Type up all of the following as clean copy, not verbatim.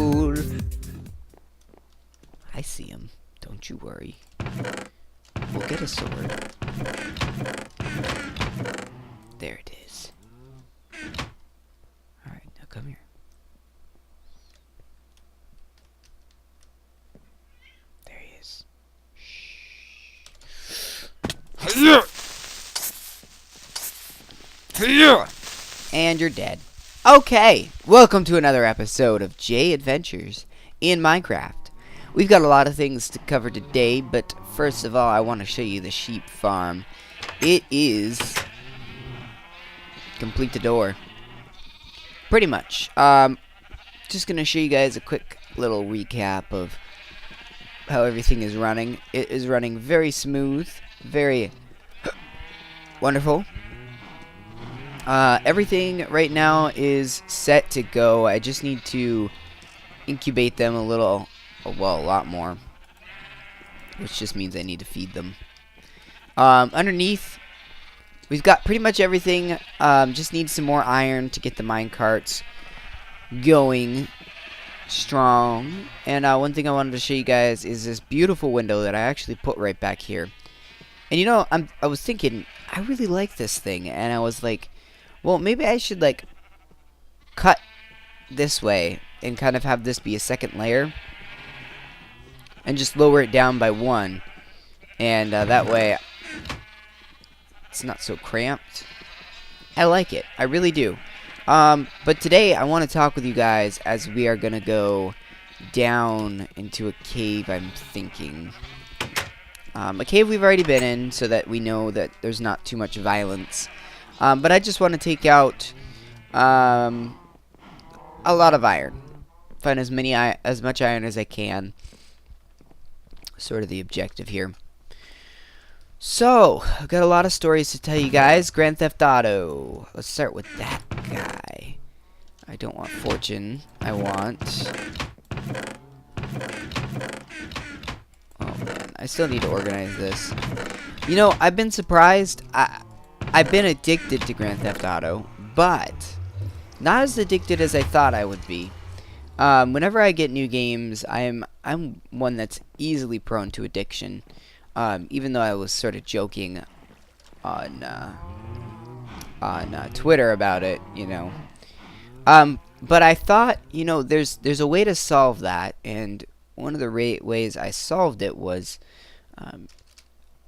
road. I see him. Don't you worry. We'll get a sword. There it is. Alright, now come here. There he is. And you're dead. Okay, welcome to another episode of J Adventures in Minecraft. We've got a lot of things to cover today, but first of all, I want to show you the sheep farm. It is complete the door. Pretty much. Just gonna show you guys a quick little recap of how everything is running. It is running very smooth, very wonderful. Everything right now is set to go. I just need to incubate them a lot more, which just means I need to feed them. Underneath, we've got pretty much everything. Just need some more iron to get the minecarts going strong. And one thing I wanted to show you guys is this beautiful window that I actually put right back here. And you know, I was thinking, I really like this thing, and I was like, well, maybe I should like cut this way and kind of have this be a second layer and just lower it down by one, and that way it's not so cramped. I like it. I really do. But today I want to talk with you guys as we are gonna go down into a cave. I'm thinking a cave we've already been in, so that we know that there's not too much violence. But I just want to take out a lot of iron. Find as much iron as I can. Sort of the objective here. So, I've got a lot of stories to tell you guys. Grand Theft Auto. Let's start with that guy. I don't want fortune. I want... Oh man, I still need to organize this. You know, I've been surprised. I've been addicted to Grand Theft Auto, but not as addicted as I thought I would be. Whenever I get new games, I'm one that's easily prone to addiction. Even though I was sort of joking on Twitter about it, you know. But I thought, you know, there's a way to solve that, and one of the ways I solved it was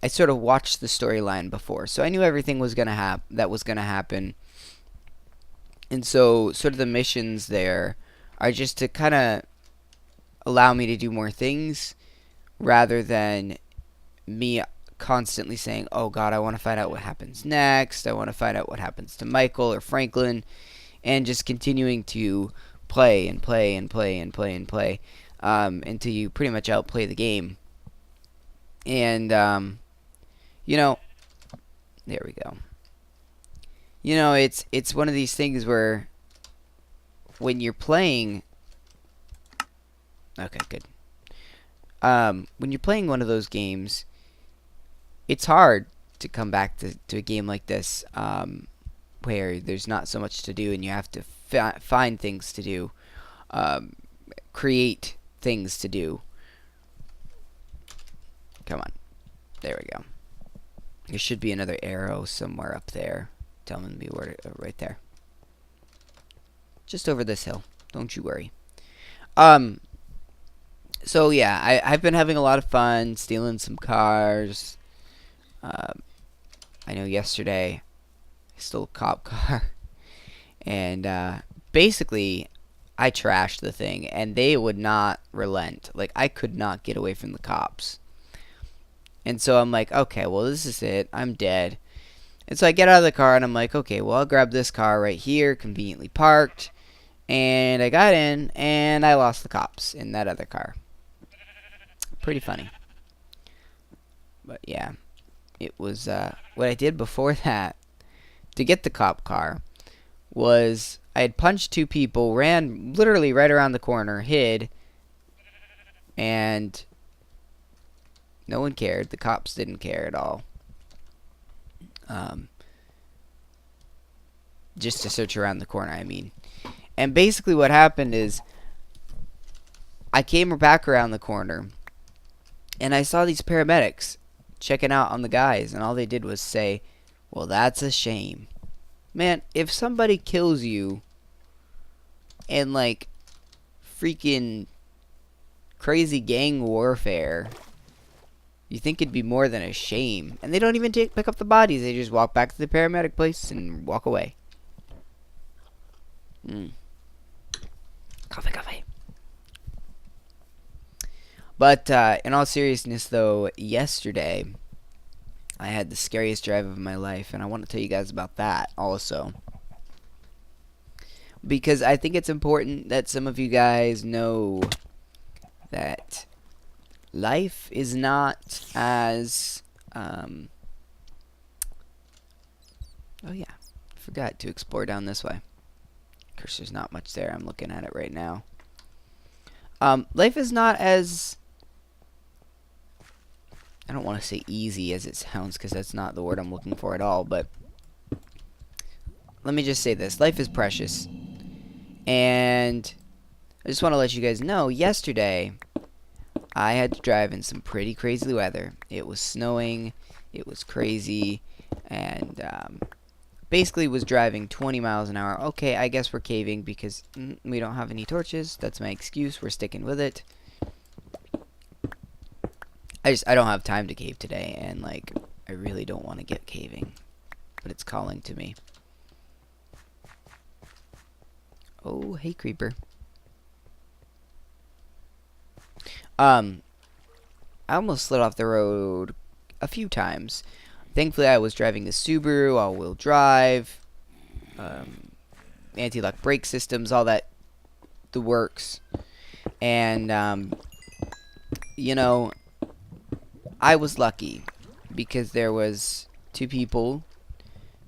I sort of watched the storyline before, so I knew everything was gonna happen. And so, sort of the missions there are just to kind of allow me to do more things, rather than me constantly saying, "Oh God, I want to find out what happens next. I want to find out what happens to Michael or Franklin," and just continuing to play and play and play and play and play until you pretty much outplay the game. And you know, there we go. You know, it's one of these things where when you're playing, okay, good. When you're playing one of those games, it's hard to come back to a game like this, where there's not so much to do and you have to find things to do, create things to do. Come on, there we go. There should be another arrow somewhere up there telling me where to, right there. Just over this hill. Don't you worry. So yeah, I've been having a lot of fun stealing some cars. I know yesterday I stole a cop car. And basically I trashed the thing and they would not relent. Like, I could not get away from the cops. And so I'm like, okay, well, this is it. I'm dead. And so I get out of the car and I'm like, okay, well, I'll grab this car right here, conveniently parked. And I got in and I lost the cops in that other car. Pretty funny. But yeah, it was, what I did before that to get the cop car was I had punched two people, ran literally right around the corner, hid, and no one cared. The cops didn't care at all. Just to search around the corner, I mean. And basically what happened is I came back around the corner, and I saw these paramedics checking out on the guys, and all they did was say, well, that's a shame. Man, if somebody kills you and, like, freaking crazy gang warfare, you think it'd be more than a shame. And they don't even pick up the bodies. They just walk back to the paramedic place and walk away. Coffee. But in all seriousness, though, yesterday I had the scariest drive of my life, and I want to tell you guys about that also. Because I think it's important that some of you guys know that life is not as... oh yeah, forgot to explore down this way. Of course, there's not much there. I'm looking at it right now. Life is not as... I don't want to say easy as it sounds, because that's not the word I'm looking for at all, but let me just say this. Life is precious. And I just want to let you guys know, yesterday I had to drive in some pretty crazy weather. It was snowing, it was crazy, and basically was driving 20 miles an hour. Okay, I guess we're caving because we don't have any torches. That's my excuse. We're sticking with it. I don't have time to cave today, and like I really don't want to get caving, but it's calling to me. Oh, hey creeper. I almost slid off the road a few times. Thankfully, I was driving the Subaru, all-wheel drive, anti-lock brake systems, all that, the works. And, you know, I was lucky because there was 2 people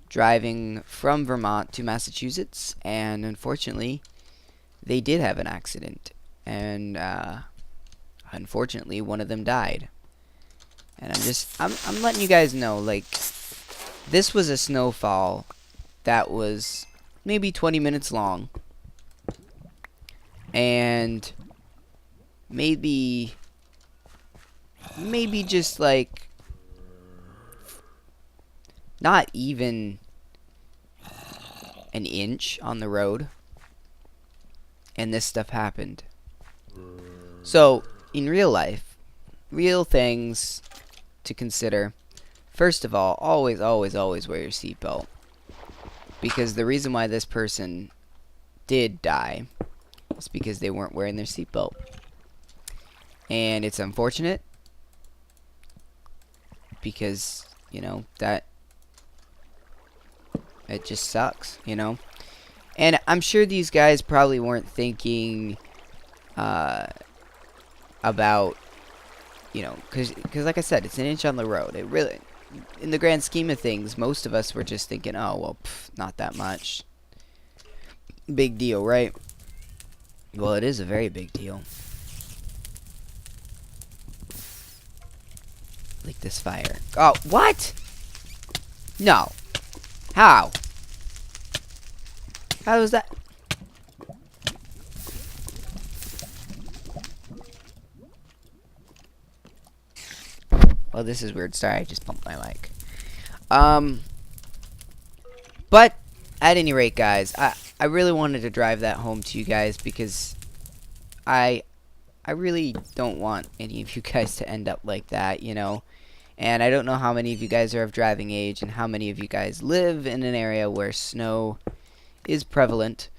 driving from Vermont to Massachusetts, and unfortunately, they did have an accident. And, unfortunately, one of them died. And I'm letting you guys know, like, this was a snowfall that was maybe 20 minutes long. And maybe just like not even an inch on the road. And this stuff happened. So, in real life, real things to consider. First of all, always wear your seatbelt. Because the reason why this person did die is because they weren't wearing their seatbelt. And it's unfortunate because, you know, that it just sucks, you know. And I'm sure these guys probably weren't thinking about, you know, because like I said, it's an inch on the road. It really, in the grand scheme of things, most of us were just thinking, oh, well, not that much. Big deal, right? Well, it is a very big deal. Like this fire. Oh, what? No. How? How was that? Oh, this is weird. Sorry, I just bumped my mic. But at any rate, guys, I really wanted to drive that home to you guys because I really don't want any of you guys to end up like that, you know. And I don't know how many of you guys are of driving age and how many of you guys live in an area where snow is prevalent.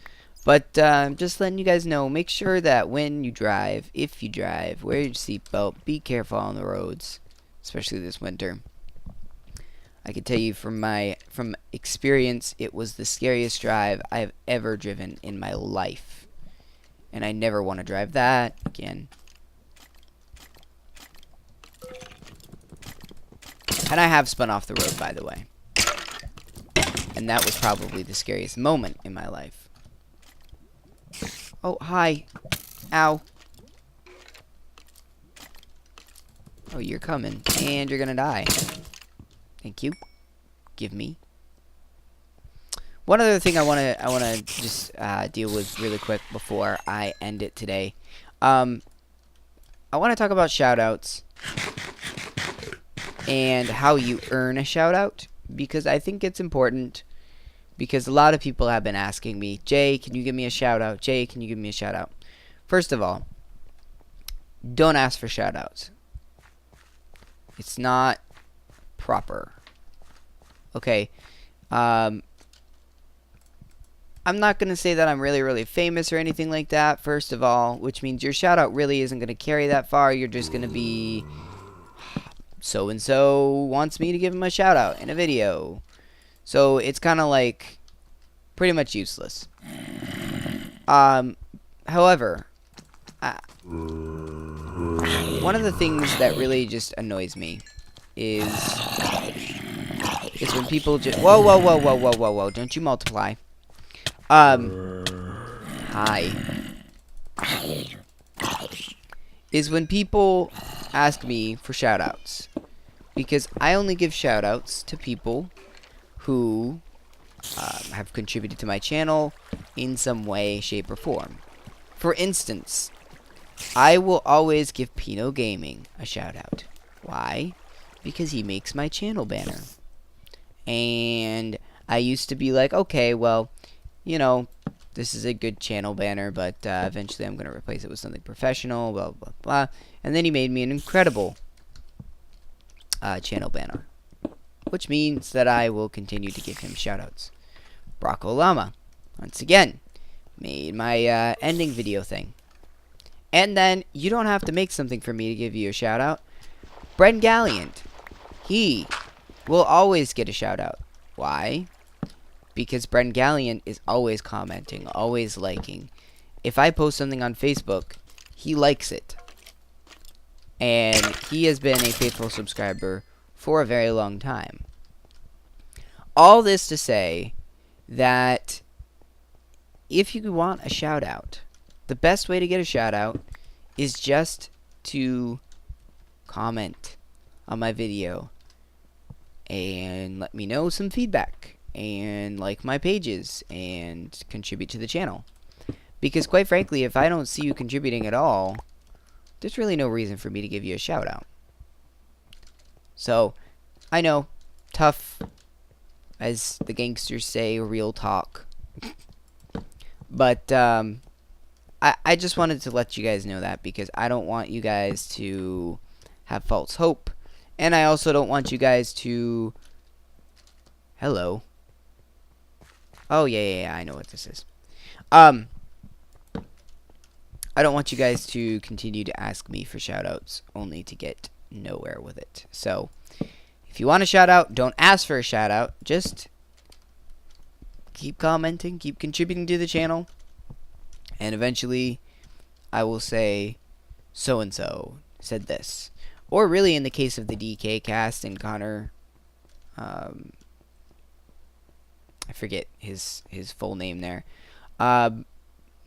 But just letting you guys know, make sure that when you drive, if you drive, wear your seatbelt, be careful on the roads, especially this winter. I can tell you from experience, it was the scariest drive I have ever driven in my life. And I never want to drive that again. And I have spun off the road, by the way. And that was probably the scariest moment in my life. Oh, hi. Ow. Oh, you're coming. And you're gonna die. Thank you. Give me. One other thing I wanna just deal with really quick before I end it today. I want to talk about shoutouts and how you earn a shoutout, because I think it's important, because a lot of people have been asking me, Jay, can you give me a shoutout? Jay, can you give me a shoutout? First of all, don't ask for shoutouts. It's not proper. Okay. I'm not going to say that I'm really, really famous or anything like that, first of all, which means your shoutout really isn't going to carry that far. You're just going to be, so-and-so wants me to give him a shoutout in a video. So it's kind of like pretty much useless. However, one of the things that really just annoys me is when people just... Whoa, don't you multiply. Hi. Is when people ask me for shoutouts. Because I only give shoutouts to people who have contributed to my channel in some way, shape, or form. For instance, I will always give Pino Gaming a shoutout. Why? Because he makes my channel banner. And I used to be like, okay, well, you know, this is a good channel banner, but eventually I'm going to replace it with something professional, blah, blah, blah. And then he made me an incredible channel banner, which means that I will continue to give him shoutouts. Brocco Llama, once again, made my ending video thing. And then, you don't have to make something for me to give you a shoutout. Bren Galliant, he will always get a shoutout. Why? Because Bren Galliant is always commenting, always liking. If I post something on Facebook, he likes it. And he has been a faithful subscriber for a very long time. All this to say that if you want a shout out, the best way to get a shout out is just to comment on my video and let me know some feedback and like my pages and contribute to the channel. Because quite frankly, if I don't see you contributing at all, there's really no reason for me to give you a shout out. So, I know, tough, as the gangsters say, real talk. But, I just wanted to let you guys know that, because I don't want you guys to have false hope. And I also don't want you guys to... Hello. Oh, yeah, I know what this is. I don't want you guys to continue to ask me for shoutouts, only to get nowhere with it. So, if you want a shoutout, don't ask for a shoutout. Just keep commenting, keep contributing to the channel, and eventually I will say, so-and-so said this. Or really, in the case of the DK cast and Connor, I forget his full name there.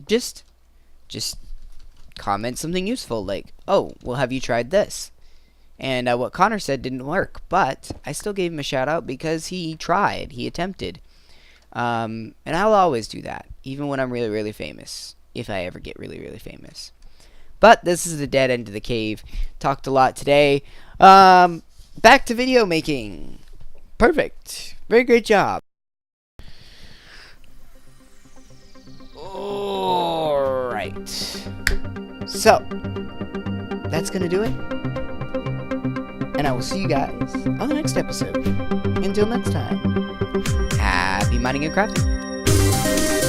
Just comment something useful, like, oh, well, have you tried this? And what Connor said didn't work, but I still gave him a shout out because he tried, he attempted. And I'll always do that, even when I'm really, really famous, if I ever get really, really famous. But this is the dead end of the cave. Talked a lot today. Back to video making. Perfect. Very great job. Alright. So, that's gonna do it. And I will see you guys on the next episode. Until next time, happy mining and crafting.